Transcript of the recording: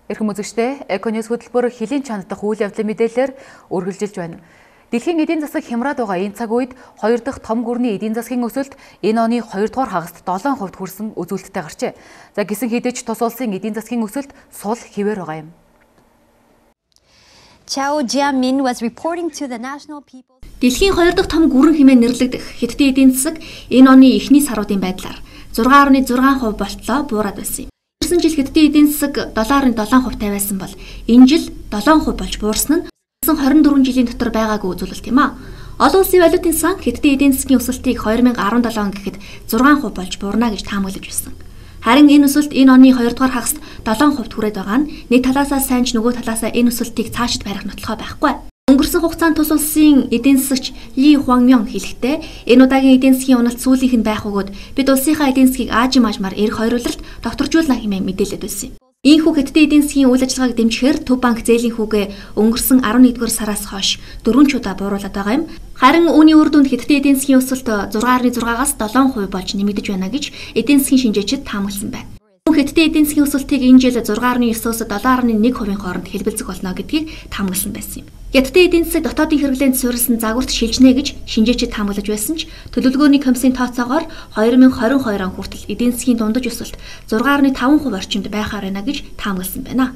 Эрхэм үзэгчдээ Эконьюс хөтөлбөр хилийн чанд дахь үйл явдлын мэдээлэлээр үргэлжилж байна. Дэлхийн эдийн засаг хямраад байгаа энэ цаг үед 2 дахь том гүрний эдийн засгийн өсөлт энэ оны 2 дугаар хагаст 7% хүрсэн үзүүлэлттэй гарчээ. За гисэн хэдэж тус улсын эдийн засгийн өсөлт сул хэвээр байгаа юм. Chao Jiamin was reporting to the National People. Дэлхийн 2 дахь том гүрэн хэмээн нэрлэгдэх Хятадын эдийн засаг энэ оны эхний саруудын байдлаар 6.6% болтлоо буураад байсан юм. Өнгөрсөн жил Хятадын эдийн засаг 7.7% тавиасан бол энэ жил 7% болж буурсан нь 24 жилийн дотор байгаагүй үзүүлэлт юм а. Олон улсын валютын сан Хятадын эдийн засгийн өсөлтийг 2017 гэхэд 6% болж буурна гэж таамаглаж байсан. Харин энэ өсөлт энэ оны 2 дугаар хагаст 7% хүрээд байгаа нь нэг талаасаа сайн ч нөгөө талаасаа энэ өсөлтийг цаашид барих нотлохоо байхгүй. Өнгөрсөн хугацаанд тус улсын эдийн засагч Ли Хуанмён хэлэхдээ энэ удаагийн эдийн засгийн уналт сүүлийнх нь байх өгөөд бид улсынхаа эдийн засгийг аажим аажмаар эрх хориулалт докторжуулна хэмээн мэдээлээд байсан юм. Ийхүү Хятадын эдийн засгийн үйл ажиллагааг дэмжихээр Төв банк зээлийн хүүгээ өнгөрсөн 11-р сараас хойш 4 удаа бууруулад байгаа юм. Харин үүний үр дүнд Хятадын эдийн засгийн өсөлт 6.6-аас 7% болж нэмэгдэж байна гэж эдийн засгийн шинжээчид таамагласан байна. Хятадын эдийн засгийн өсөлтийг энэ жил 6.9-өөс 7.1% хооронд хэлбэлзэх болно гэдгийг таамагласан байсан юм. Хятадын эдийн засаг дотоодын хэрэглээнд суурилсан загварт шилжнэ гэж шинжээчид таамаглаж байсан ч төлөвлөгөөний комиссийн тооцоогоор 2022 он хүртэл эдийн засгийн дундаж өсөлт 6.5% орчимд байхаар байна гэж таамагласан байна.